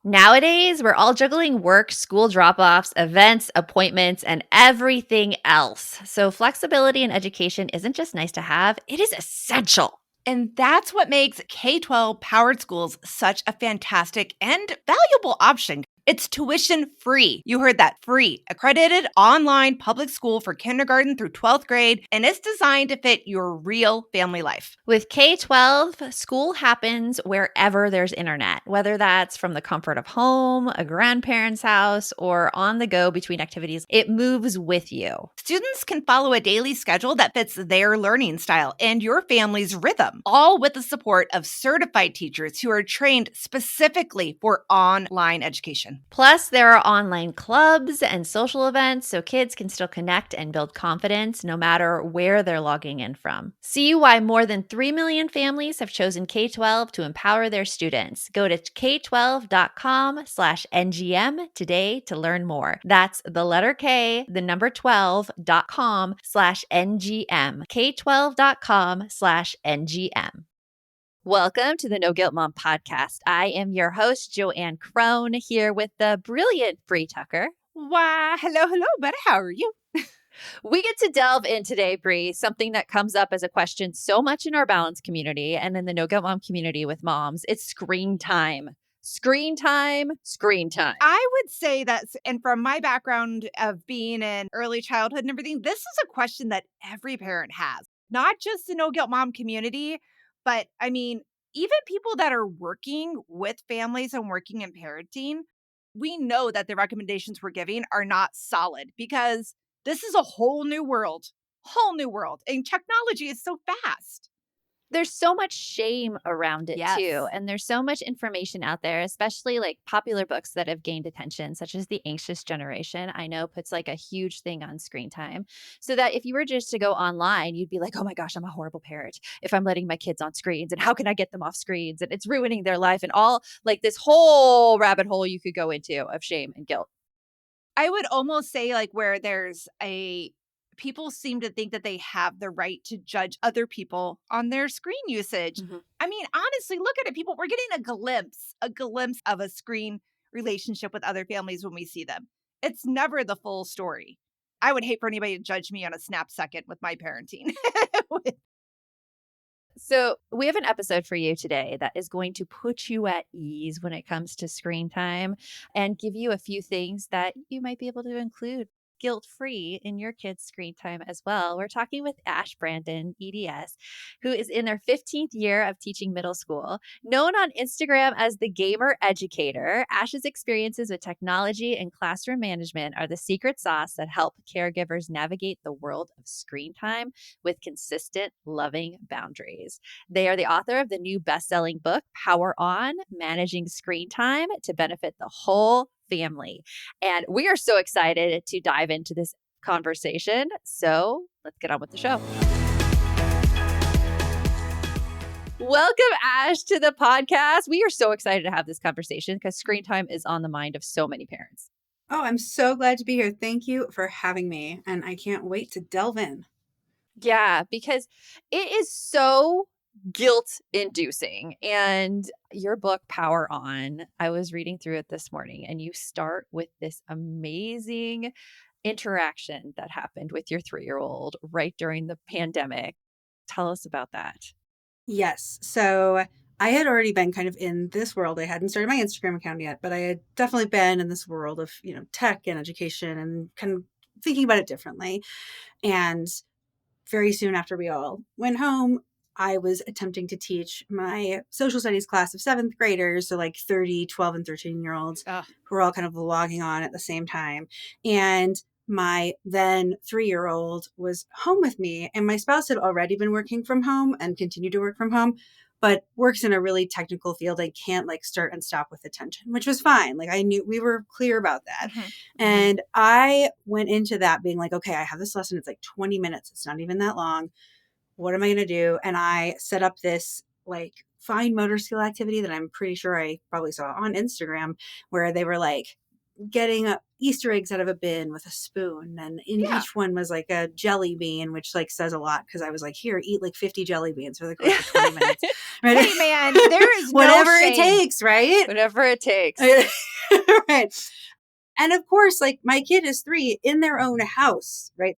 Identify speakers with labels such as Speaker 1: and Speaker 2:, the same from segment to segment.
Speaker 1: Nowadays, we're all juggling work, school drop offs, events, appointments, and everything else. So, flexibility in education isn't just nice to have, it is essential.
Speaker 2: And that's what makes K 12 powered schools such a fantastic and valuable option. It's tuition free. You heard that, free. Accredited online public school for kindergarten through 12th grade, and it's designed to fit your real family life.
Speaker 1: With K 12, school happens wherever there's internet, whether that's from the comfort of home, a grandparent's house, or on the go between activities. It moves with you.
Speaker 2: Students can follow a daily schedule that fits their learning style and your family's rhythm, all with the support of certified teachers who are trained specifically for online education.
Speaker 1: Plus, there are online clubs and social events so kids can still connect and build confidence no matter where they're logging in from. See why more than 3 million families have chosen K-12 to empower their students. Go to k12.com/ngm today to learn more. That's the letter K, the number 12.com/ngm. k12.com/ngm. Welcome to the No Guilt Mom podcast. I am your host, Joanne Crone, here with the brilliant Bree Tucker.
Speaker 2: Why, hello, buddy. How are you?
Speaker 1: We get to delve in today, Bree, something that comes up as a question so much in our balance community and in the No Guilt Mom community with moms. It's screen time. Screen time, screen time.
Speaker 2: I would say that's, and from my background of being in early childhood and everything, this is a question that every parent has, not just the No Guilt Mom community, but I mean, even people that are working with families and working in parenting, we know that the recommendations we're giving are not solid because this is a whole new world, and technology is so fast.
Speaker 1: There's so much shame around it
Speaker 2: Yes.
Speaker 1: too. And there's so much information out there, especially like popular books that have gained attention, such as The Anxious Generation. I know puts like a huge thing on screen time. So that if you were just to go online, you'd be like, oh my gosh, I'm a horrible parent if I'm letting my kids on screens. And how can I get them off screens? And it's ruining their life and all like this whole rabbit hole you could go into of shame and guilt.
Speaker 2: I would almost say, like, where there's a people seem to think that they have the right to judge other people on their screen usage.
Speaker 1: Mhm.
Speaker 2: I mean, honestly, look at it. People, we're getting a glimpse of a screen relationship with other families when we see them. It's never the full story. I would hate for anybody to judge me on a snap second with my parenting.
Speaker 1: So, we have an episode for you today that is going to put you at ease when it comes to screen time and give you a few things that you might be able to include guilt free in your kids' screen time as well. We're talking with Ash Brandin, EDS, who is in their 15th year of teaching middle school. Known on Instagram as the Gamer Educator, Ash's experiences with technology and classroom management are the secret sauce that help caregivers navigate the world of screen time with consistent, loving boundaries. They are the author of the new best-selling book, Power On: Managing Screen Time to Benefit the Whole Family. And we are so excited to dive into this conversation. So let's get on with the show. Welcome, Ash, to the podcast. We are so excited to have this conversation because screen time is on the mind of so many parents.
Speaker 3: Oh, I'm so glad to be here. Thank you for having me. And I can't wait to delve in.
Speaker 1: Yeah, because it is so guilt inducing. And your book, Power On, I was reading through it this morning, and you start with this amazing interaction that happened with your 3-year-old right during the pandemic. Tell us about that.
Speaker 3: Yes. So I had already been kind of in this world. I hadn't started my Instagram account yet, but I had definitely been in this world of, tech and education and kind of thinking about it differently. And very soon after we all went home, I was attempting to teach my social studies class of 7th graders, so like 30, 12, and 13-year-olds who were all kind of logging on at the same time. And my then 3-year-old was home with me, and my spouse had already been working from home and continued to work from home, but works in a really technical field. I can't like start and stop with attention, which was fine. Like I knew we were clear about that.
Speaker 2: Mhm.
Speaker 3: And I went into that being like, okay, I have this lesson. It's like 20 minutes. It's not even that long. What am I going to do? And I set up this like fine motor skill activity that I'm pretty sure I probably saw on Instagram where they were like, getting Easter eggs out of a bin with a spoon, and in
Speaker 2: Yeah.
Speaker 3: each one was like a jelly bean, which like says a lot because I was like, here, eat like 50 jelly beans over the course of 20 minutes. Right?
Speaker 2: Hey, man, there is no
Speaker 3: Whatever it
Speaker 2: shame.
Speaker 3: takes, right?
Speaker 1: Whatever it takes.
Speaker 3: Right. And of course, like my kid is 3 in their own house, right?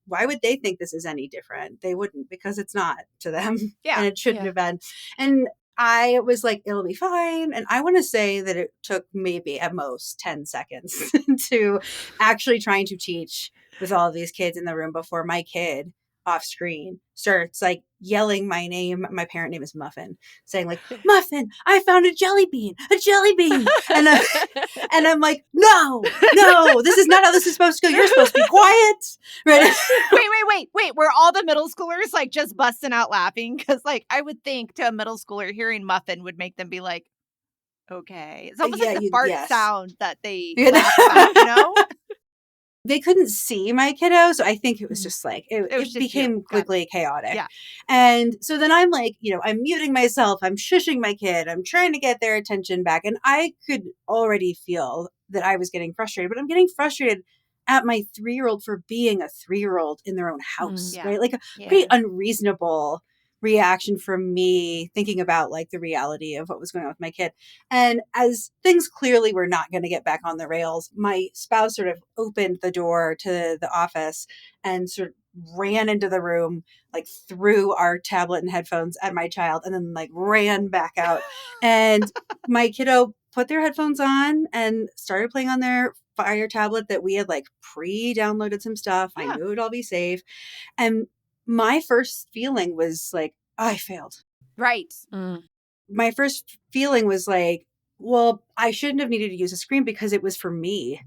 Speaker 3: Why would they think this is any different? They wouldn't, because it's not to them
Speaker 2: Yeah.
Speaker 3: and it shouldn't
Speaker 1: Yeah.
Speaker 3: have been. And I was like, it'll be fine. And I want to say that it took maybe at most 10 seconds to actually trying to teach with all of these kids in the room before my kid off screen starts like yelling my name. My parent name is Muffin, saying like, Muffin, I found a jelly bean, a jelly bean. And I'm like, no, this is not how this is supposed to go. You're supposed to be quiet. Right.
Speaker 2: Wait. Were all the middle schoolers like just busting out laughing? Because like I would think to a middle schooler, hearing Muffin would make them be like, okay. It's almost like the fart
Speaker 3: Yes.
Speaker 2: sound that they laugh about, you know?
Speaker 3: They couldn't see my kiddo, so I think it was just like
Speaker 2: It was
Speaker 3: it
Speaker 2: just you.
Speaker 3: became
Speaker 2: Got it.
Speaker 3: quickly chaotic.
Speaker 2: Yeah.
Speaker 3: And so then I'm like, I'm muting myself, I'm shushing my kid, I'm trying to get their attention back, and I could already feel that I was getting frustrated, but I'm getting frustrated at my 3-year-old for being a 3-year-old in their own house,
Speaker 2: Yeah.
Speaker 3: right? Like a
Speaker 1: Yeah.
Speaker 3: pretty unreasonable reaction from me thinking about like the reality of what was going on with my kid. And as things clearly were not going to get back on the rails, my spouse sort of opened the door to the office and sort of ran into the room, like threw our tablet and headphones at my child, and then like ran back out. And my kiddo put their headphones on and started playing on their Fire tablet that we had like pre-downloaded some stuff. I
Speaker 2: Yeah.
Speaker 3: knew it would all be safe. And my first feeling was like, I failed.
Speaker 2: Right.
Speaker 1: Mm.
Speaker 3: My first feeling was like, well, I shouldn't have needed to use a screen because it was for me.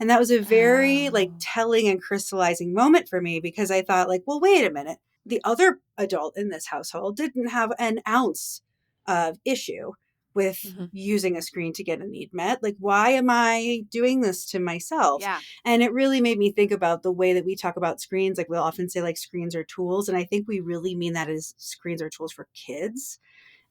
Speaker 3: And that was a very like
Speaker 1: Oh.
Speaker 3: telling and crystallizing moment for me, because I thought like, well, wait a minute. The other adult in this household didn't have an ounce of issue with
Speaker 1: Mhm.
Speaker 3: using a screen to get a need met. Like, why am I doing this to myself?
Speaker 2: Yeah.
Speaker 3: And it really made me think about the way that we talk about screens. Like, we'll often say like screens are tools. And I think we really mean that as screens are tools for kids.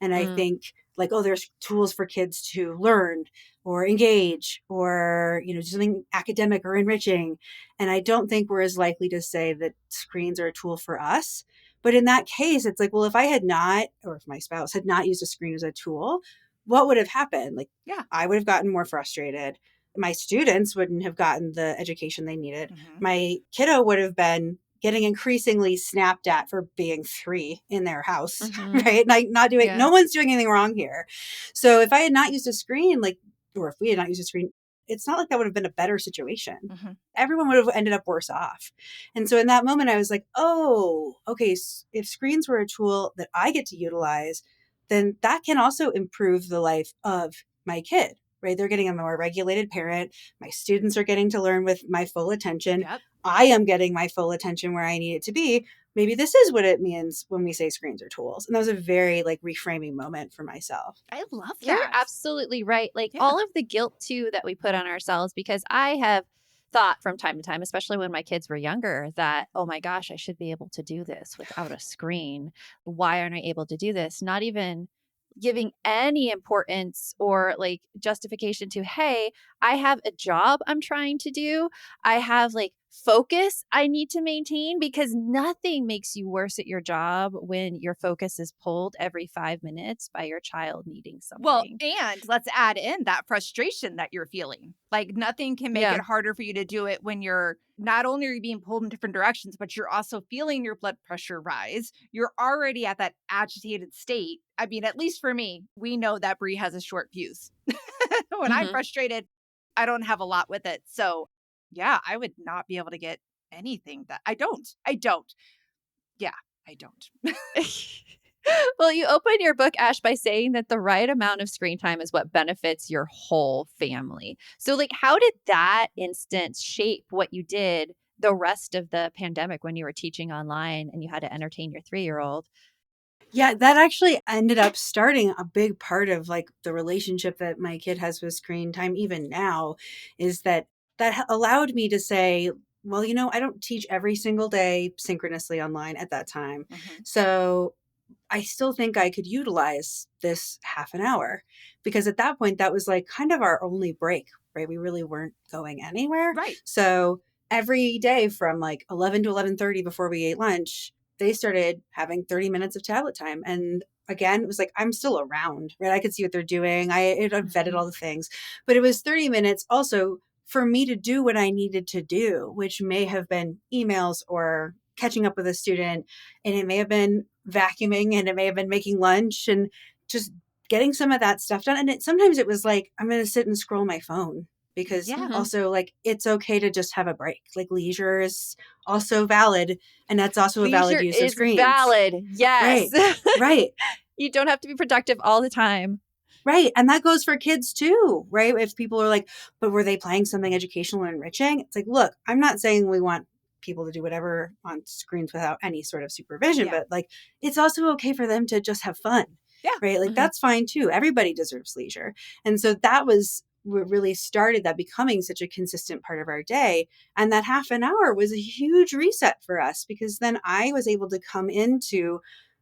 Speaker 3: And I
Speaker 1: Mm.
Speaker 3: think like, oh, there's tools for kids to learn or engage or, do something academic or enriching. And I don't think we're as likely to say that screens are a tool for us. But in that case, it's like, well, if I had not, or if my spouse had not used a screen as a tool, what would have happened? Like,
Speaker 2: Yeah.
Speaker 3: I would have gotten more frustrated. My students wouldn't have gotten the education they needed.
Speaker 2: Mhm.
Speaker 3: My kiddo would have been getting increasingly snapped at for being 3 in their house,
Speaker 1: Mhm.
Speaker 3: right? Like
Speaker 1: Yeah.
Speaker 3: no one's doing anything wrong here. So if I had not used a screen, like, or if we had not used a screen, it's not like that would have been a better situation.
Speaker 2: Mhm.
Speaker 3: Everyone would have ended up worse off. And so in that moment, I was like, oh, okay, if screens were a tool that I get to utilize, then that can also improve the life of my kid, right? They're getting a more regulated parent. My students are getting to learn with my full attention.
Speaker 2: Yep.
Speaker 3: I am getting my full attention where I need it to be. Maybe this is what it means when we say screens are tools. And that was a very like reframing moment for myself.
Speaker 2: I love
Speaker 1: You're
Speaker 2: that.
Speaker 1: absolutely right. Like
Speaker 2: Yeah.
Speaker 1: all of the guilt too that we put on ourselves, because I have thought from time to time, especially when my kids were younger, that, oh my gosh, I should be able to do this without a screen. Why aren't I able to do this? Not even giving any importance or like justification to, hey, I have a job I'm trying to do. I have like focus I need to maintain, because nothing makes you worse at your job when your focus is pulled every 5 minutes by your child needing
Speaker 2: Well,
Speaker 1: something.
Speaker 2: and let's add in that frustration that you're feeling. Like nothing can make
Speaker 1: Yeah.
Speaker 2: it harder for you to do it when you're not only are you being pulled in different directions, but you're also feeling your blood pressure rise. You're already at that agitated state. I mean, at least for me, we know that Brie has a short fuse. When I'm
Speaker 1: Mhm.
Speaker 2: frustrated, I don't have a lot with it. So, yeah, I would not be able to get anything that I don't. I don't. Yeah, I don't.
Speaker 1: Well, you open your book, Ash, by saying that the right amount of screen time is what benefits your whole family. So, like, how did that instance shape what you did the rest of the pandemic when you were teaching online and you had to entertain your 3-year-old?
Speaker 3: Yeah, that actually ended up starting a big part of like the relationship that my kid has with screen time even now, is that allowed me to say, well, I don't teach every single day synchronously online at that time.
Speaker 2: Mhm.
Speaker 3: So I still think I could utilize this half an hour, because at that point, that was like kind of our only break, right? We really weren't going anywhere.
Speaker 2: Right.
Speaker 3: So every day from like 11 to 11:30 before we ate lunch, they started having 30 minutes of tablet time. And again, it was like, I'm still around, right? I could see what they're doing. I vetted
Speaker 2: Mhm.
Speaker 3: all the things, but it was 30 minutes also for me to do what I needed to do, which may have been emails or catching up with a student, and it may have been vacuuming, and it may have been making lunch and just getting some of that stuff done. And sometimes it was like, I'm going to sit and scroll my phone, because
Speaker 2: Yeah.
Speaker 1: Mhm.
Speaker 3: also like it's okay to just have a break. Like leisure is also valid. And that's also a valid
Speaker 1: Leisure
Speaker 3: use of
Speaker 1: is
Speaker 3: screens.
Speaker 1: valid. Yes.
Speaker 3: Right. Right.
Speaker 1: You don't have to be productive all the time.
Speaker 3: Right. And that goes for kids too, right? If people are like, but were they playing something educational and enriching? It's like, look, I'm not saying we want people to do whatever on screens without any sort of supervision,
Speaker 2: Yeah.
Speaker 3: but like, it's also okay for them to just have fun,
Speaker 2: Yeah.
Speaker 3: right? Like,
Speaker 1: Mhm.
Speaker 3: that's fine too. Everybody deserves leisure. And so that was what really started that becoming such a consistent part of our day. And that half an hour was a huge reset for us, because then I was able to come into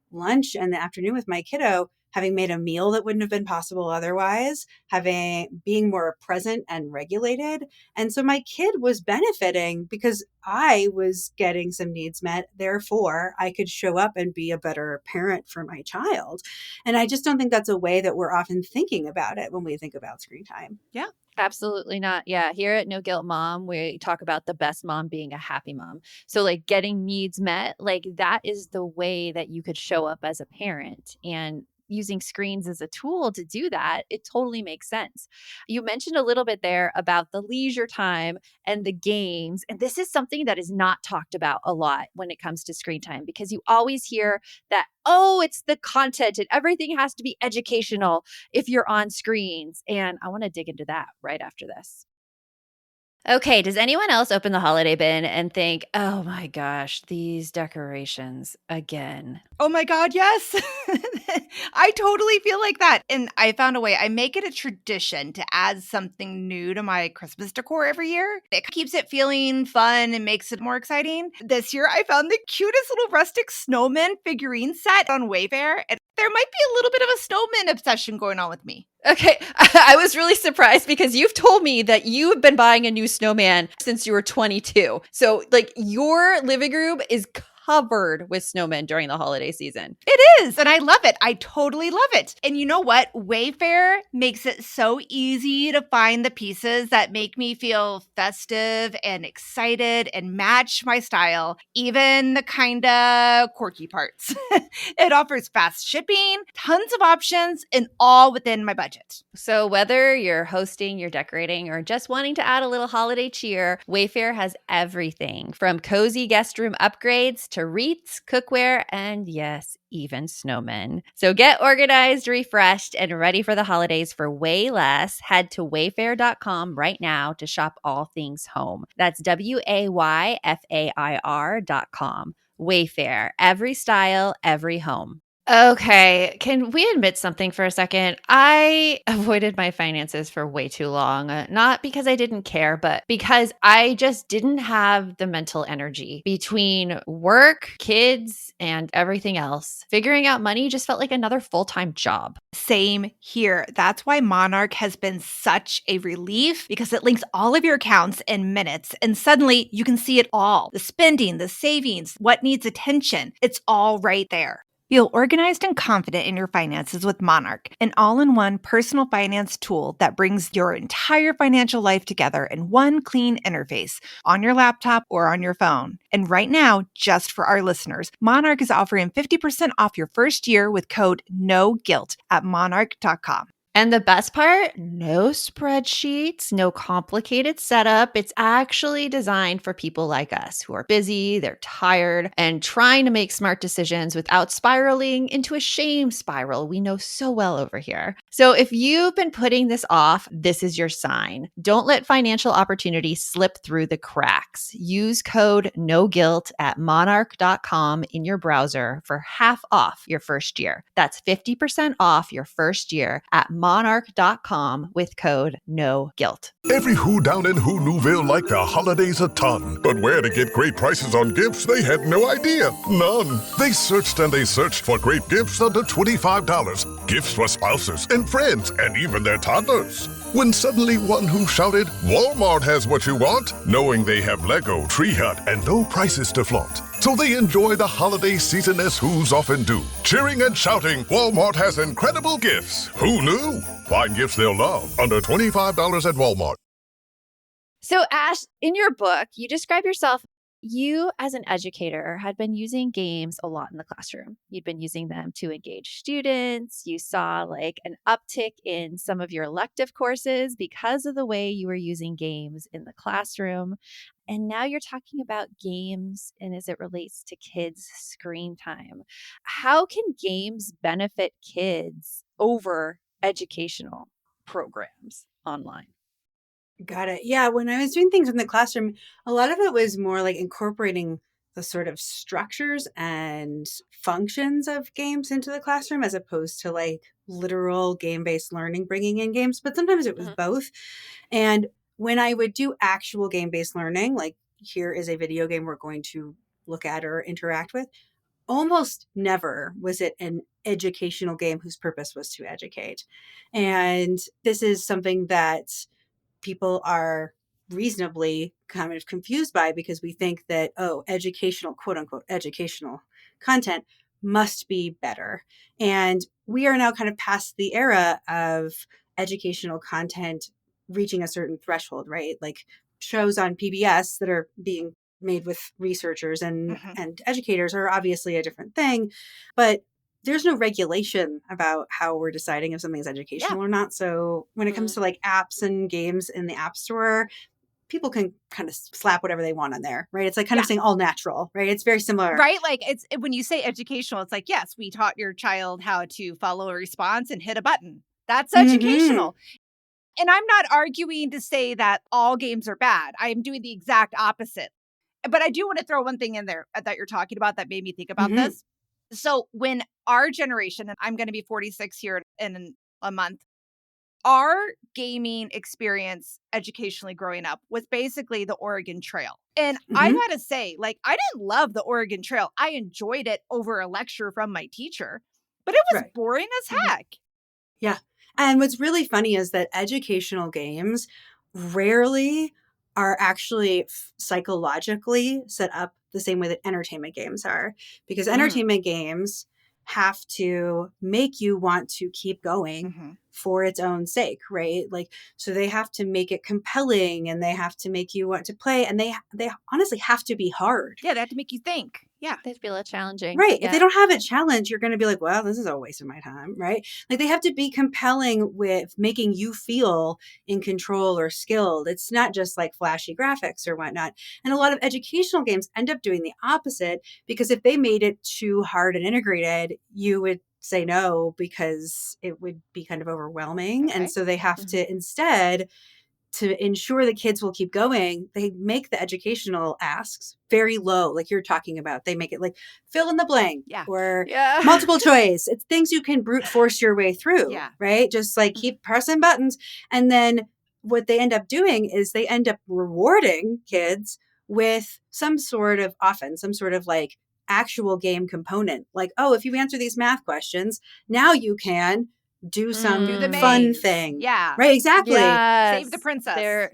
Speaker 3: lunch and the afternoon with my kiddo having made a meal that wouldn't have been possible otherwise, having being more present and regulated. And so my kid was benefiting because I was getting some needs met. Therefore, I could show up and be a better parent for my child. And I just don't think that's a way that we're often thinking about it when we think about screen time.
Speaker 2: Yeah.
Speaker 1: Absolutely not. Yeah, here at No Guilt Mom, we talk about the best mom being a happy mom. So, like, getting needs met, like, that is the way that you could show up as a parent. And using screens as a tool to do that, it totally makes sense. You mentioned a little bit there about the leisure time and the games. And this is something that is not talked about a lot when it comes to screen time, because you always hear that, oh, it's the content and everything has to be educational if you're on screens. And I want to dig into that right after this. Okay, does anyone else open the holiday bin and think, oh my gosh, these decorations again?
Speaker 2: Oh my god, yes. I totally feel like that, and I found a way. I make it a tradition to add something new to my Christmas decor every year. It keeps it feeling fun and makes it more exciting. This year, I found the cutest little rustic snowman figurine set on Wayfair, and there might be a little bit of a snowman obsession going on with me.
Speaker 1: Okay, I was really surprised because you've told me that you have been buying a new snowman since you were 22. So, like, your living room is covered with snowmen during the holiday season.
Speaker 2: It is, and I love it. I totally love it. And you know what? Wayfair makes it so easy to find the pieces that make me feel festive and excited and match my style, even the kind of quirky parts. It offers fast shipping, tons of options, and all within my budget.
Speaker 1: So, whether you're hosting, you're decorating, or just wanting to add a little holiday cheer, Wayfair has everything from cozy guest room upgrades to wreaths, cookware, and yes, even snowmen. So, get organized, refreshed, and ready for the holidays for way less. Head to wayfair.com right now to shop all things home. That's WAYFAIR.com. Wayfair, every style, every home. Okay, can we admit something for a second? I avoided my finances for way too long, not because I didn't care, but because I just didn't have the mental energy between work, kids, and everything else. Figuring out money just felt like another full-time job.
Speaker 2: Same here. That's why Monarch has been such a relief because it links all of your accounts in minutes and suddenly you can see it all, the spending, the savings, what needs attention. It's all right there. Feel organized and confident in your finances with Monarch, an all in one personal finance tool that brings your entire financial life together in one clean interface on your laptop or on your phone. And right now, just for our listeners, Monarch is offering 50% off your first year with code NOGUILT at monarch.com.
Speaker 1: And the best part, no spreadsheets, no complicated setup. It's actually designed for people like us who are busy, they're tired, and trying to make smart decisions without spiraling into a shame spiral we know so well over here. So if you've been putting this off, this is your sign. Don't let financial opportunity slip through the cracks. Use code NOGUILT at monarch.com in your browser for half off your first year. That's 50% off your first year at monarch.com with code NOGUILT.
Speaker 4: Every Who down in Who Newville liked the holidays a ton, but where to get great prices on gifts, they had no idea. None. They searched and they searched for great gifts under $25. Gifts for spouses and friends and even their toddlers. When suddenly one Who shouted, Walmart has what you want, knowing they have Lego, Tree Hut, and low prices to flaunt. So they enjoy the holiday season as Who's often do. Cheering and shouting, Walmart has incredible gifts. Who knew? Find gifts they'll love under $25 at Walmart.
Speaker 1: So, Ash, in your book, you describe yourself, you as an educator had been using games a lot in the classroom. You'd been using them to engage students. You saw like an uptick in some of your elective courses because of the way you were using games in the classroom. And now you're talking about games and as it relates to kids' screen time. How can games benefit kids over educational programs online?
Speaker 3: Got it. Yeah, when I was doing things in the classroom, a lot of it was more like incorporating the sort of structures and functions of games into the classroom as opposed to like literal game-based learning, bringing in games, but sometimes it was
Speaker 1: Mhm.
Speaker 3: both. And when I would do actual game-based learning, like here is a video game we're going to look at or interact with, almost never was it an educational game whose purpose was to educate. And this is something that people are reasonably kind of confused by because we think that, oh, educational, quote unquote, educational content must be better. And we are now kind of past the era of educational content reaching a certain threshold, right? Like shows on PBS that are being made with researchers
Speaker 2: Mhm.
Speaker 3: and educators are obviously a different thing, but there's no regulation about how we're deciding if something is
Speaker 2: Yeah.
Speaker 3: educational or not. So when it comes
Speaker 1: Mm.
Speaker 3: to like apps and games in the app store, people can kind of slap whatever they want on there, right? It's like kind
Speaker 2: Yeah.
Speaker 3: of saying all natural, right? It's very similar.
Speaker 2: Right? Like when you say educational, it's like, yes, we taught your child how to follow a response and hit a button. That's
Speaker 3: Mm-hmm.
Speaker 2: educational. And I'm not arguing to say that all games are bad. I am doing the exact opposite. But I do want to throw one thing in there that you're talking about that made me think about
Speaker 3: Mm-hmm.
Speaker 2: this. So when our generation, and I'm going to be 46 here in a month, our gaming experience educationally growing up was basically the Oregon Trail. And I
Speaker 3: Mm-hmm.
Speaker 2: gotta say, like, I didn't love the Oregon Trail. I enjoyed it over a lecture from my teacher, but it was
Speaker 3: Right.
Speaker 2: boring as
Speaker 1: Mhm.
Speaker 2: heck.
Speaker 3: Yeah. And what's really funny is that educational games rarely are actually psychologically set up the same way that entertainment games are, because
Speaker 2: Mm.
Speaker 3: entertainment games have to make you want to keep going
Speaker 2: Hmm.
Speaker 3: for its own sake, right? Like, so they have to make it compelling and they have to make you want to play, and they honestly have to be hard.
Speaker 2: Yeah, they had to make you think. Yeah.
Speaker 1: They feel it challenging.
Speaker 3: Right. If they
Speaker 1: Yeah.
Speaker 3: don't have a challenge, you're going to be like, well, this is a waste of my time. Right. Like they have to be compelling with making you feel in control or skilled. It's not just like flashy graphics or whatnot. And a lot of educational games end up doing the opposite because if they made it too hard and integrated, you would say no because it would be kind of overwhelming. And
Speaker 2: Okay.
Speaker 3: so they have
Speaker 1: Mhm.
Speaker 3: to instead, to ensure the kids will keep going, they make the educational asks very low, like you're talking about. They make it like fill in the blank
Speaker 2: Yeah.
Speaker 3: or
Speaker 1: Yeah.
Speaker 3: multiple choice. It's things you can brute force your way through,
Speaker 2: Yeah.
Speaker 3: right? Just like
Speaker 1: Mhm.
Speaker 3: keep pressing buttons. And then what they end up doing is they end up rewarding kids with some sort of, often some sort of like actual game component. Like, oh, if you answer these math questions, now you can do some
Speaker 2: Do the
Speaker 1: Mm.
Speaker 3: fun
Speaker 2: maze.
Speaker 3: thing.
Speaker 2: Yeah.
Speaker 3: Right, exactly.
Speaker 2: Save the
Speaker 1: Yes.
Speaker 2: princess.
Speaker 1: They're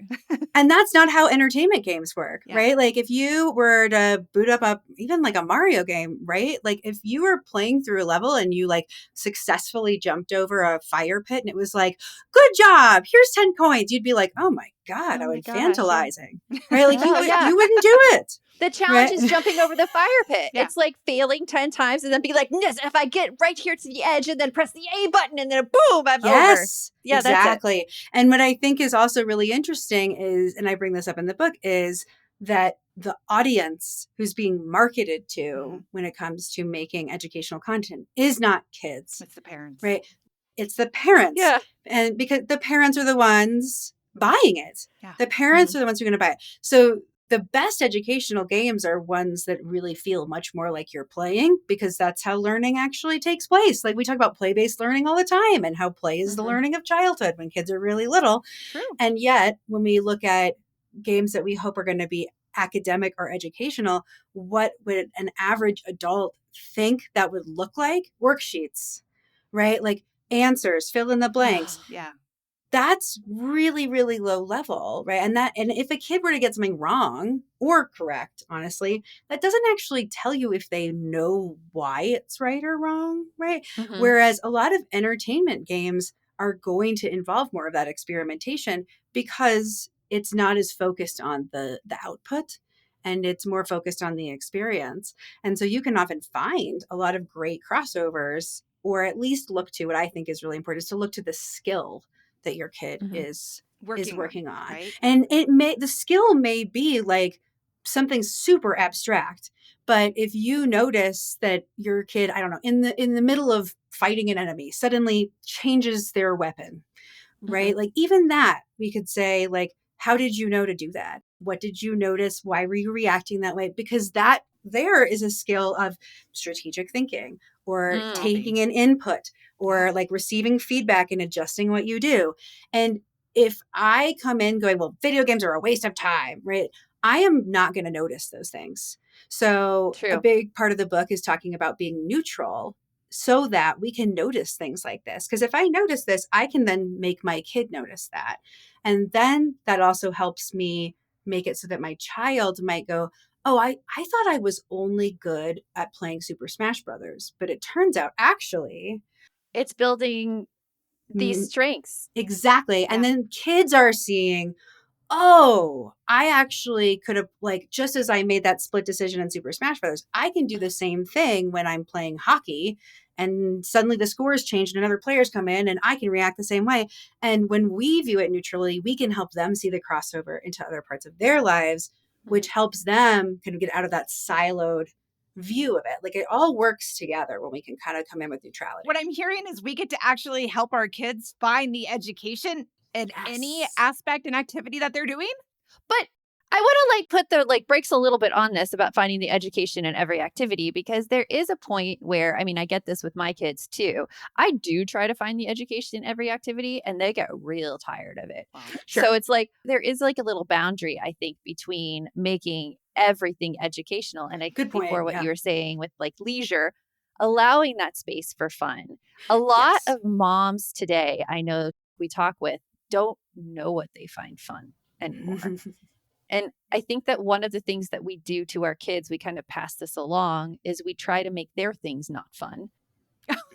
Speaker 3: And that's not how entertainment games work,
Speaker 2: Yeah.
Speaker 3: right? Like if you were to boot up even like a Mario game, right? Like if you were playing through a level and you like successfully jumped over a fire pit and it was like, good job, here's 10 coins. You'd be like, oh my God,
Speaker 1: oh
Speaker 3: I
Speaker 1: my
Speaker 3: would
Speaker 1: gosh, yeah.
Speaker 3: fantalizing, right? Like
Speaker 1: Oh, yeah.
Speaker 3: you wouldn't do it,
Speaker 1: The challenge
Speaker 3: right?
Speaker 1: is jumping over the fire pit.
Speaker 2: Yeah.
Speaker 1: It's like failing 10 times and then be like, yes, if I get right here to the edge and then press the A button and then boom, I'm over.
Speaker 3: Yes,
Speaker 1: Yeah, that's it.
Speaker 3: exactly. And what I think is also really interesting is, and I bring this up in the book, is that the audience who's being marketed to
Speaker 2: Mhm.
Speaker 3: when it comes to making educational content is not kids,
Speaker 2: It's the parents.
Speaker 3: right? It's the parents.
Speaker 1: Yeah.
Speaker 3: And because the parents are the ones buying it,
Speaker 2: Yeah.
Speaker 3: the parents
Speaker 1: Mhm.
Speaker 3: are the ones who are going to buy it. So the best educational games are ones that really feel much more like you're playing, because that's how learning actually takes place. Like we talk about play-based learning all the time, and how play is the
Speaker 1: Mhm.
Speaker 3: learning of childhood when kids are really little.
Speaker 2: True.
Speaker 3: And yet, when we look at games that we hope are going to be academic or educational, what would an average adult think that would look like? Worksheets, right? Like answers, fill in the blanks.
Speaker 2: Yeah.
Speaker 3: That's really, really low level, right? And if a kid were to get something wrong or correct, honestly, that doesn't actually tell you if they know why it's right or wrong, right?
Speaker 1: Mhm.
Speaker 3: Whereas a lot of entertainment games are going to involve more of that experimentation, because it's not as focused on the output, and it's more focused on the experience. And so you can often find a lot of great crossovers, or at least look to, what I think is really important is to look to the skill that your kid
Speaker 1: Mhm.
Speaker 3: is
Speaker 2: Working on,
Speaker 3: working on.
Speaker 2: right?
Speaker 3: And the skill may be like something super abstract, but if you notice that your kid, I don't know, in the middle of fighting an enemy, suddenly changes their weapon, right?
Speaker 1: Mhm.
Speaker 3: Like even that, we could say like, how did you know to do that? What did you notice? Why were you reacting that way? Because that there is a skill of strategic thinking, or
Speaker 1: Mm.
Speaker 2: Solving.
Speaker 3: taking in input,
Speaker 2: Yeah.
Speaker 3: or like receiving feedback and adjusting what you do. And if I come in going, well, video games are a waste of time, right? I am not going to notice those things. So a
Speaker 1: True.
Speaker 3: big part of the book is talking about being neutral, so that we can notice things like this. Because if I notice this, I can then make my kid notice that. And then that also helps me make it so that my child might go, oh, I thought I was only good at playing Super Smash Brothers, but it turns out actually,
Speaker 1: It's building these
Speaker 3: mm,
Speaker 1: strengths.
Speaker 3: exactly. And
Speaker 2: Yeah.
Speaker 3: then kids are seeing, oh, I actually could have, like, just as I made that split decision in Super Smash Brothers, I can do the same thing when I'm playing hockey. And suddenly the scores change and other players come in and I can react the same way. And when we view it neutrally, we can help them see the crossover into other parts of their lives, which
Speaker 1: Mhm.
Speaker 3: helps them kind of get out of that siloed view of it. Like it all works together when we can kind of come in with
Speaker 2: What
Speaker 3: neutrality.
Speaker 2: I'm hearing is we get to actually help our kids find the education in any
Speaker 3: Yes.
Speaker 2: aspect and activity that they're doing.
Speaker 1: But I want to like put the like brakes a little bit on this about finding the education in every activity, because there is a point where, I mean, I get this with my kids too. I do try to find the education in every activity and they get real tired of it.
Speaker 2: Well,
Speaker 1: So
Speaker 3: Sure.
Speaker 1: it's like there is like a little boundary, I think, between making everything educational and I
Speaker 3: Good
Speaker 1: think
Speaker 3: point.
Speaker 1: more what
Speaker 3: Yeah.
Speaker 1: you were saying with like leisure, allowing that space for fun. A lot
Speaker 3: Yes.
Speaker 1: of moms today I know we talk with don't know what they find fun anymore. And I think that one of the things that we do to our kids, we kind of pass this along, is we try to make their things not fun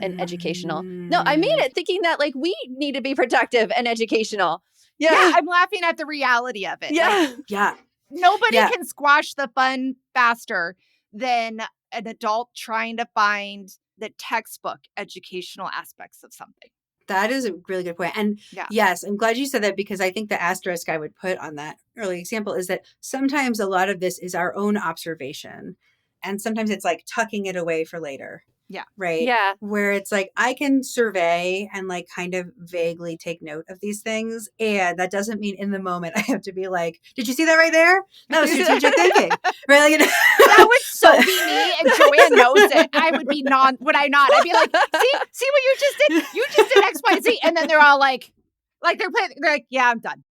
Speaker 1: and educational. No, I mean
Speaker 3: Mm.
Speaker 1: it, thinking that like we need to be productive and educational.
Speaker 2: yeah,
Speaker 1: Yeah.
Speaker 2: I'm laughing at the reality of it. Like
Speaker 1: Yeah.
Speaker 3: Yeah.
Speaker 2: nobody
Speaker 3: Yeah.
Speaker 2: can squash the fun faster than an adult trying to find the textbook educational aspects of something.
Speaker 3: That is a really good point. And
Speaker 2: Yeah.
Speaker 3: yes, I'm glad you said that, because I think the asterisk I would put on that early example is that sometimes a lot of this is our own observation. And sometimes it's like tucking it away for later,
Speaker 2: Yeah.
Speaker 3: right?
Speaker 1: Yeah.
Speaker 3: Where it's like I can survey and like kind of vaguely take note of these things. And that doesn't mean in the moment I have to be like, did you see that right there? That was strategic thinking, right? Like,
Speaker 2: That would so
Speaker 3: but-
Speaker 2: be me, and Joanne knows it. I would be would I not? I'd be like, see what you just did? You just did X, Y, Z. And then they're all like they're like, yeah, I'm done.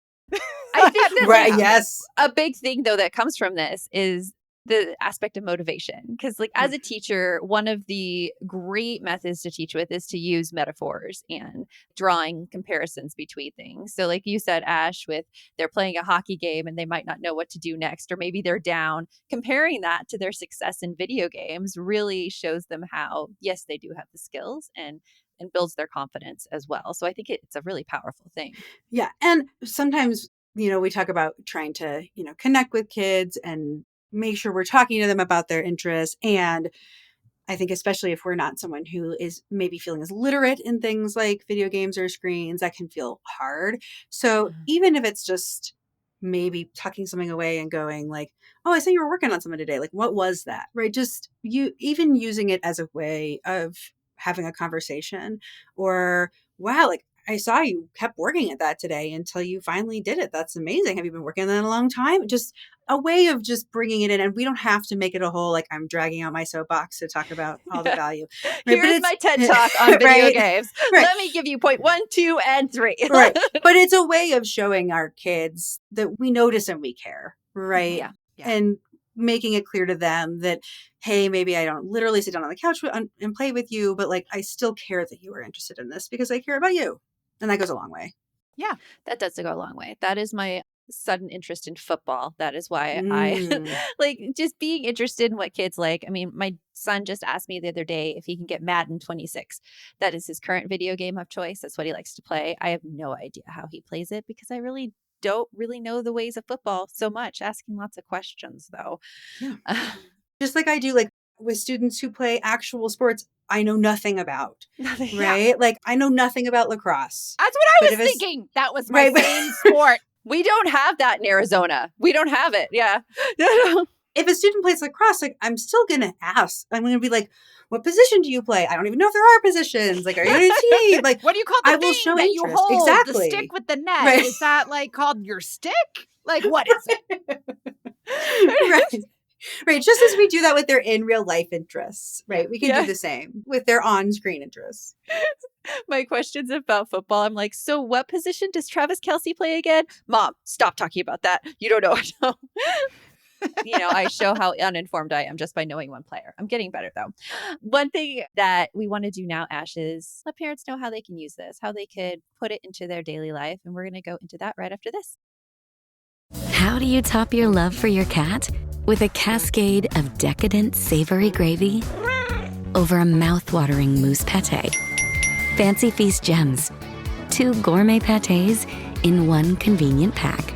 Speaker 1: I think that
Speaker 3: right.
Speaker 1: like
Speaker 3: Yes.
Speaker 1: a big thing though that comes from this is the aspect of motivation, because like as a teacher, one of the great methods to teach with is to use metaphors and drawing comparisons between things. So like you said, Ash, with they're playing a hockey game and they might not know what to do next, or maybe they're down, comparing that to their success in video games really shows them how yes, they do have the skills, and builds their confidence as well. So I think it's a really powerful thing.
Speaker 3: Yeah. And sometimes, we talk about trying to, connect with kids and make sure we're talking to them about their interests. And I think, especially if we're not someone who is maybe feeling as literate in things like video games or screens, that can feel hard. So
Speaker 1: Mhm.
Speaker 3: even if it's just maybe tucking something away and going like, oh, I saw you were working on something today. Like, what was that? Right. Just even using it as a way of having a conversation, or wow, like I saw you kept working at that today until you finally did it. That's amazing. Have you been working on that a long time? Just a way of just bringing it in. And we don't have to make it a whole, like, I'm dragging out my soapbox to talk about all the
Speaker 1: Yeah.
Speaker 3: value. Right. But
Speaker 1: Here's
Speaker 3: it's
Speaker 1: my TED talk on video
Speaker 3: right.
Speaker 1: games.
Speaker 3: Right.
Speaker 1: Let me give you point 1, 2, and 3.
Speaker 3: Right. But it's a way of showing our kids that we notice and we care. Right.
Speaker 1: Yeah.
Speaker 2: Yeah.
Speaker 3: And making it clear to them that, hey, maybe I don't literally sit down on the couch and play with you, but like I still care that you are interested in this because I care about you. And that goes a long way.
Speaker 2: Yeah.
Speaker 1: That does go a long way. That is my sudden interest in football. That is why I
Speaker 3: Mm.
Speaker 1: like just being interested in what kids like. I mean, my son just asked me the other day if he can get Madden 26. That is his current video game of choice. That's what he likes to play. I have no idea how he plays it because I really don't really know the ways of football so much. Asking lots of questions though.
Speaker 3: Yeah. Just like I do, like with students who play actual sports, I know nothing about.
Speaker 1: Nothing.
Speaker 2: Yeah.
Speaker 3: Right. Like I know nothing about lacrosse.
Speaker 2: That's what
Speaker 3: But
Speaker 2: I
Speaker 3: if
Speaker 2: was
Speaker 3: it's-
Speaker 2: thinking. That was my
Speaker 3: Right, but-
Speaker 2: same sport.
Speaker 1: We don't have that in Arizona. We don't have it. Yeah.
Speaker 3: If a student plays lacrosse, like I'm still gonna ask. I'm gonna be like, "What position do you play?" I don't even know if there are positions. Like, are you on a team? Like,
Speaker 2: What do you call the
Speaker 3: I will
Speaker 2: thing
Speaker 3: show
Speaker 2: that you
Speaker 3: interest.
Speaker 2: hold?
Speaker 3: Exactly.
Speaker 2: The stick with the net.
Speaker 3: Right.
Speaker 2: Is that like called your stick? Like, what is it?
Speaker 3: Right. Right. Just as we do that with their in real life interests, right? We can
Speaker 1: Yeah.
Speaker 3: do the same with their on screen interests.
Speaker 1: My questions about football. I'm like, so what position does Travis Kelce play again? Mom, stop talking about that. You don't know. I show how uninformed I am just by knowing one player. I'm getting better though. One thing that we want to do now, Ash, is let parents know how they can use this, how they could put it into their daily life. And we're going to go into that right after this.
Speaker 5: How do you top your love for your cat? With a cascade of decadent savory gravy over a mouth-watering mousse pâté. Fancy Feast gems. 2 gourmet pâtés in one convenient pack.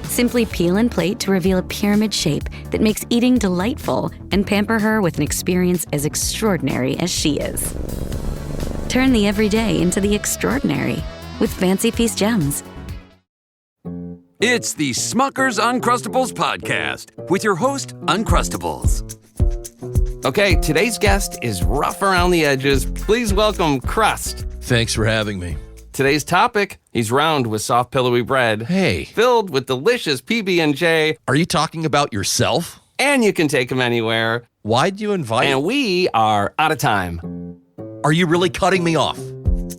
Speaker 5: Simply peel and plate to reveal a pyramid shape that makes eating delightful and pamper her with an experience as extraordinary as she is. Turn the everyday into the extraordinary with Fancy Feast gems.
Speaker 6: It's the Smucker's Uncrustables podcast with your host, Uncrustables. Okay, today's guest is rough around the edges. Please welcome Crust.
Speaker 7: Thanks for having me.
Speaker 6: Today's topic, he's round with soft pillowy bread.
Speaker 7: Hey,
Speaker 6: Filled with delicious PB&J.
Speaker 7: are you talking about yourself?
Speaker 6: And you can take him anywhere.
Speaker 7: Why'd you invite
Speaker 6: And we are out of time.
Speaker 7: Are you really cutting me off?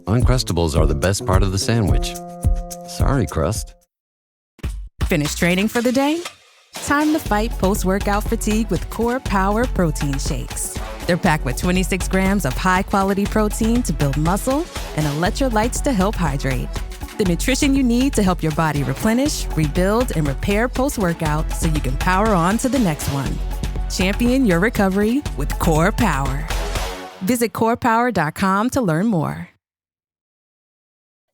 Speaker 8: Uncrustables are the best part of the sandwich. Sorry, Crust.
Speaker 9: Finished training for the day? Time to fight post-workout fatigue with Core Power Protein Shakes. They're packed with 26 grams of high-quality protein to build muscle and electrolytes to help hydrate. The nutrition you need to help your body replenish, rebuild, and repair post-workout so you can power on to the next one. Champion your recovery with Core Power. Visit corepower.com to learn more.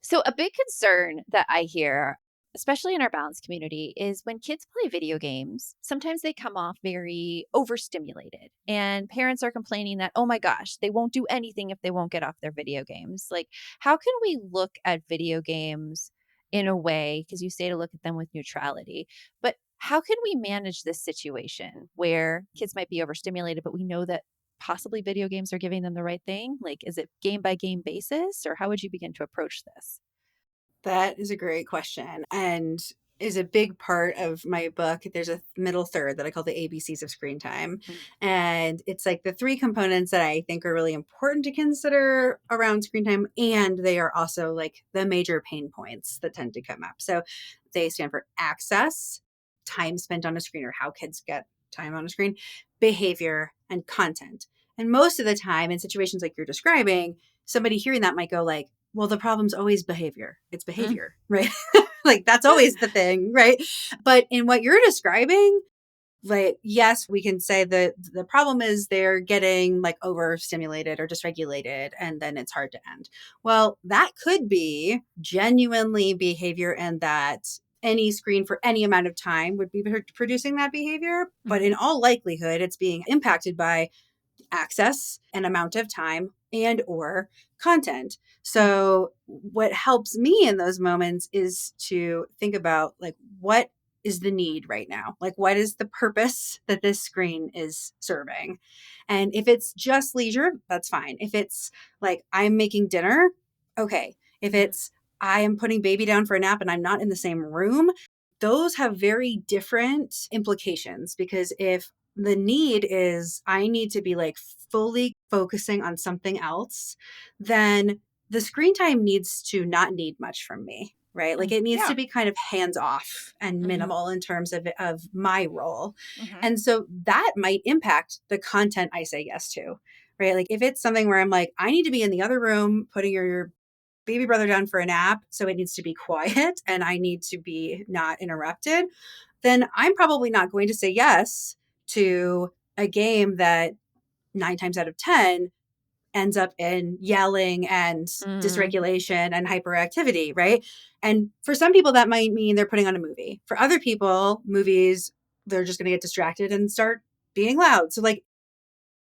Speaker 1: So a big concern that I hear, especially in our balanced community, is when kids play video games, sometimes they come off very overstimulated and parents are complaining that, oh my gosh, they won't do anything if they won't get off their video games. Like, how can we look at video games in a way, because you say to look at them with neutrality, but how can we manage this situation where kids might be overstimulated, but we know that possibly video games are giving them the right thing? Like, is it game by game basis, or how would you begin to approach this?
Speaker 3: That is a great question and is a big part of my book. There's a middle third that I call the ABCs of screen time. And it's like the 3 components that I think are really important to consider around screen time. And they are also like the major pain points that tend to come up. So they stand for access, time spent on a screen or how kids get time on a screen, behavior, and content. And most of the time in situations like you're describing, somebody hearing that might go like, well, the problem's always behavior. It's behavior, right? Like that's always the thing, right? But in what you're describing, like, yes, we can say that the problem is they're getting like overstimulated or dysregulated, and then it's hard to end. Well, that could be genuinely behavior, and that any screen for any amount of time would be producing that behavior. But in all likelihood, it's being impacted by access and amount of time and or content. So what helps me in those moments is to think about like, what is the need right now? Like, what is the purpose that this screen is serving? And if it's just leisure, that's fine. If it's like, I'm making dinner, okay. If it's I am putting baby down for a nap and I'm not in the same room, those have very different implications because if the need is I need to be like fully focusing on something else, then the screen time needs to not need much from me, right? Like it needs to
Speaker 2: Yeah.
Speaker 3: be kind of hands off and minimal in terms of my role.
Speaker 2: Mhm.
Speaker 3: And so that might impact the content I say yes to, right? Like if it's something where I'm like, I need to be in the other room putting your baby brother down for a nap, so it needs to be quiet and I need to be not interrupted, then I'm probably not going to say yes to a game that 9 times out of 10 ends up in yelling and
Speaker 1: Mm.
Speaker 3: dysregulation and hyperactivity, right? And for some people, that might mean they're putting on a movie. For other people, movies, they're just going to get distracted and start being loud. So, like,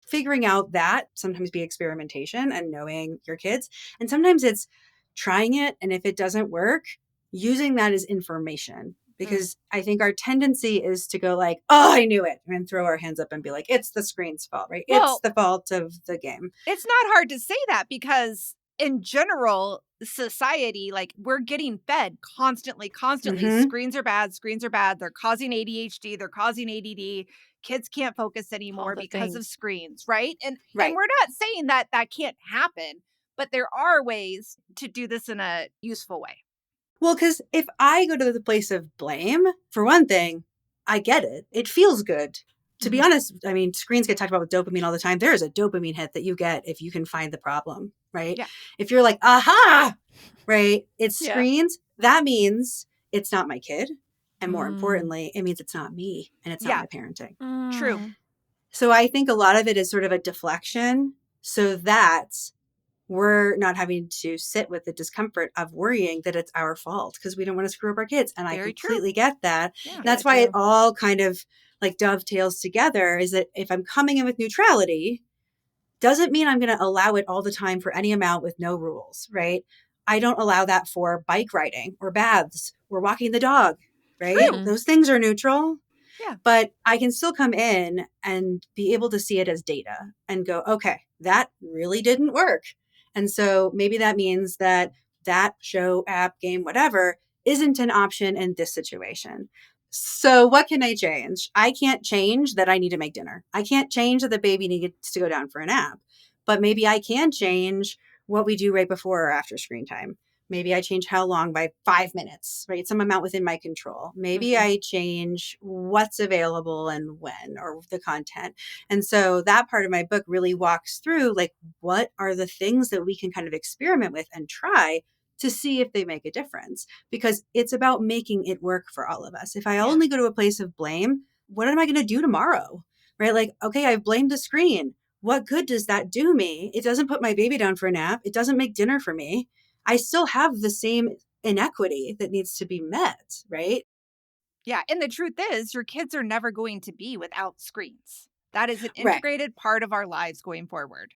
Speaker 3: figuring out that sometimes be experimentation and knowing your kids. And sometimes it's trying it. And if it doesn't work, using that as information. Because I think our tendency is to go like, oh, I knew it, and throw our hands up and be like, it's the screen's fault, right? It's
Speaker 2: Well,
Speaker 3: the fault of the game.
Speaker 2: it's not hard to say that because in general, society, like we're getting fed constantly, constantly.
Speaker 3: Mm-hmm.
Speaker 2: Screens are bad. Screens are bad. They're causing ADHD. They're causing ADD. Kids can't focus
Speaker 1: All
Speaker 2: anymore
Speaker 1: the
Speaker 2: because of
Speaker 1: things.
Speaker 2: screens, right? And
Speaker 3: Right.
Speaker 2: we're not saying that that can't happen, but there are ways to do this in a useful way.
Speaker 3: Well, because if I go to the place of blame, for one thing, I get it. It feels good. To be
Speaker 1: Mhm.
Speaker 3: honest, I mean, screens get talked about with dopamine all the time. There is a dopamine hit that you get if you can find the problem, right?
Speaker 2: Yeah.
Speaker 3: If you're like, aha, right? It's
Speaker 1: Yeah.
Speaker 3: screens. That means it's not my kid. And more
Speaker 1: Mm.
Speaker 3: importantly, it means it's not me and it's not
Speaker 2: Yeah.
Speaker 3: my parenting.
Speaker 2: True.
Speaker 1: Mm.
Speaker 3: So I think a lot of it is sort of a deflection so that we're not having to sit with the discomfort of worrying that it's our fault because we don't want to screw up our kids. And I
Speaker 2: Very true.
Speaker 3: completely get that.
Speaker 2: Yeah.
Speaker 3: That's why it all kind of like dovetails together is that if I'm coming in with neutrality, doesn't mean I'm going to allow it all the time for any amount with no rules, right? I don't allow that for bike riding or baths or walking the dog, right?
Speaker 2: True.
Speaker 1: Mhm.
Speaker 3: Those things are neutral.
Speaker 2: Yeah.
Speaker 3: But I can still come in and be able to see it as data and go, okay, that really didn't work. And so maybe that means that that show, app, game, whatever isn't an option in this situation. So what can I change? I can't change that I need to make dinner. I can't change that the baby needs to go down for a nap. But maybe I can change what we do right before or after screen time. Maybe I change how long by 5 minutes, right? Some amount within my control. Maybe I change what's available and when or the content. And so that part of my book really walks through like, what are the things that we can kind of experiment with and try to see if they make a difference? Because it's about making it work for all of us. If I only go to a place of blame, what am I going to do tomorrow? Right? Like, okay, I've blamed the screen. What good does that do me? It doesn't put my baby down for a nap. It doesn't make dinner for me. I still have the same inequity that needs to be met, right?
Speaker 2: Yeah. And the truth is, your kids are never going to be without screens. That is an
Speaker 3: Right.
Speaker 2: integrated part of our lives going forward.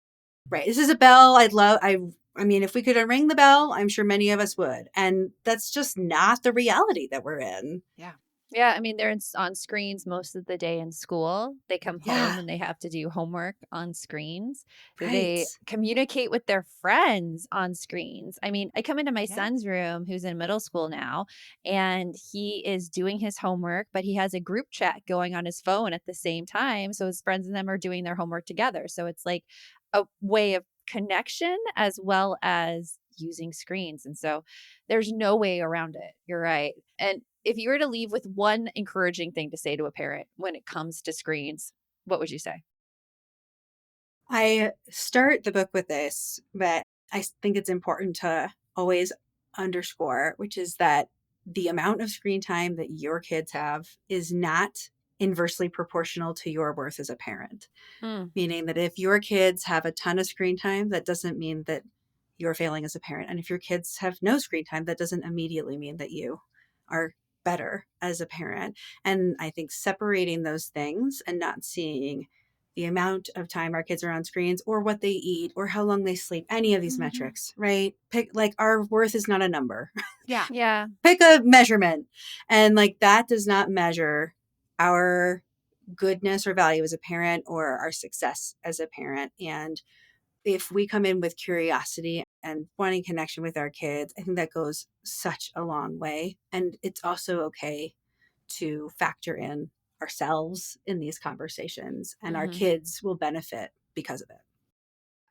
Speaker 3: Right. This is a bell I mean, if we could ring the bell, I'm sure many of us would. And that's just not the reality that we're in.
Speaker 2: Yeah.
Speaker 1: Yeah, I mean, they're on screens most of the day in school. They come
Speaker 3: Yeah.
Speaker 1: home and they have to do homework on screens.
Speaker 3: Right.
Speaker 1: They communicate with their friends on screens. I mean, I come into my
Speaker 2: Yeah.
Speaker 1: son's room, who's in middle school now, and he is doing his homework, but he has a group chat going on his phone at the same time. So his friends and them are doing their homework together. So it's like a way of connection as well as using screens. And so there's no way around it. You're right. And if you were to leave with one encouraging thing to say to a parent when it comes to screens, what would you say?
Speaker 3: I start the book with this, but I think it's important to always underscore, which is that the amount of screen time that your kids have is not inversely proportional to your worth as a parent.
Speaker 1: Mm.
Speaker 3: Meaning that if your kids have a ton of screen time, that doesn't mean that you're failing as a parent. And if your kids have no screen time, that doesn't immediately mean that you are better as a parent. And I think separating those things and not seeing the amount of time our kids are on screens or what they eat or how long they sleep, any of these metrics, right? Pick like our worth is not a number.
Speaker 2: Yeah.
Speaker 1: Yeah.
Speaker 3: Pick a measurement. And like that does not measure our goodness or value as a parent or our success as a parent. And if we come in with curiosity and wanting connection with our kids, I think that goes such a long way. And it's also okay to factor in ourselves in these conversations, and our
Speaker 1: Mhm.
Speaker 3: kids will benefit because of it.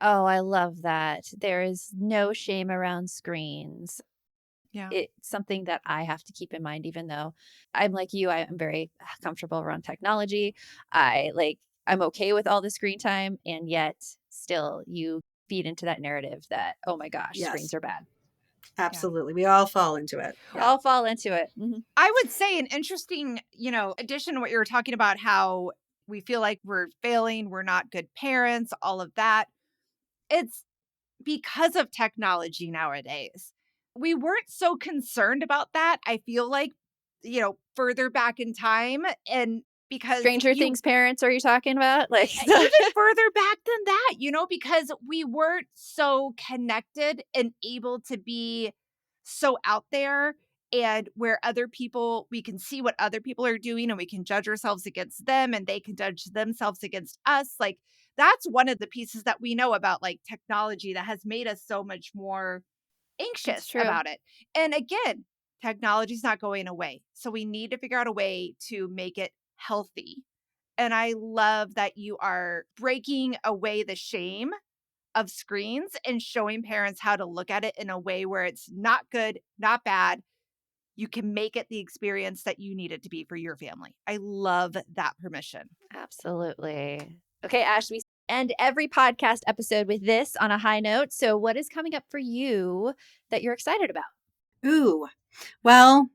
Speaker 1: Oh, I love that. There is no shame around screens.
Speaker 2: Yeah.
Speaker 1: It's something that I have to keep in mind, even though I'm like you, I'm very comfortable around technology. I'm okay with all the screen time, and yet still you feed into that narrative that, oh my gosh, screens
Speaker 3: Yes,
Speaker 1: are bad.
Speaker 2: Yeah.
Speaker 3: absolutely. We all fall into it. Yeah.
Speaker 1: I'll fall into it. Mhm.
Speaker 2: I would say an interesting, addition to what you were talking about, how we feel like we're failing, we're not good parents, all of that. It's because of technology nowadays. We weren't so concerned about that, I feel like, further back in time. And because
Speaker 1: Stranger
Speaker 2: you
Speaker 1: Things parents, are you talking about? Like,
Speaker 2: even further back than that, because we weren't so connected and able to be so out there, and where other people, we can see what other people are doing and we can judge ourselves against them and they can judge themselves against us. Like, that's one of the pieces that we know about like technology that has made us so much more
Speaker 1: it's
Speaker 2: anxious
Speaker 1: true.
Speaker 2: about it. And again, technology's not going away. So we need to figure out a way to make it healthy. And I love that you are breaking away the shame of screens and showing parents how to look at it in a way where it's not good, not bad. You can make it the experience that you need it to be for your family. I love that permission.
Speaker 1: Absolutely. Okay, Ash, we end every podcast episode with this on a high note. So, what is coming up for you that you're excited about?
Speaker 3: Ooh, well,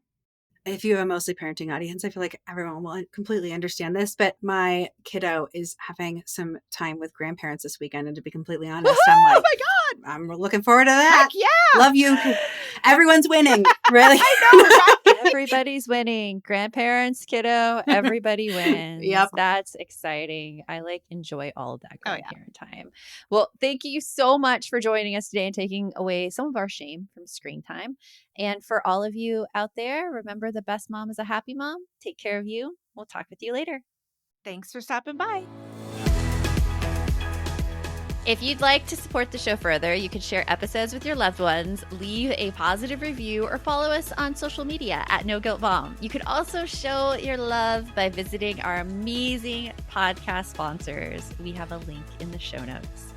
Speaker 3: if you have a mostly parenting audience, I feel like everyone will completely understand this, but my kiddo is having some time with grandparents this weekend. And to be completely honest, I'm
Speaker 2: Oh
Speaker 3: like,
Speaker 2: my God.
Speaker 3: I'm looking forward to
Speaker 2: Heck
Speaker 3: that.
Speaker 2: yeah.
Speaker 3: Love you. Everyone's winning. Really?
Speaker 2: I know, right?
Speaker 1: Everybody's winning. Grandparents, kiddo, everybody wins.
Speaker 3: Yep.
Speaker 1: That's exciting. I enjoy all of that
Speaker 2: Oh, yeah.
Speaker 1: grandparent time. Well, thank you so much for joining us today and taking away some of our shame from screen time. And for all of you out there, remember the best mom is a happy mom. Take care of you. We'll talk with you later.
Speaker 2: Thanks for stopping by.
Speaker 1: If you'd like to support the show further, you can share episodes with your loved ones, leave a positive review, or follow us on social media at No Guilt Mom. You can also show your love by visiting our amazing podcast sponsors. We have a link in the show notes.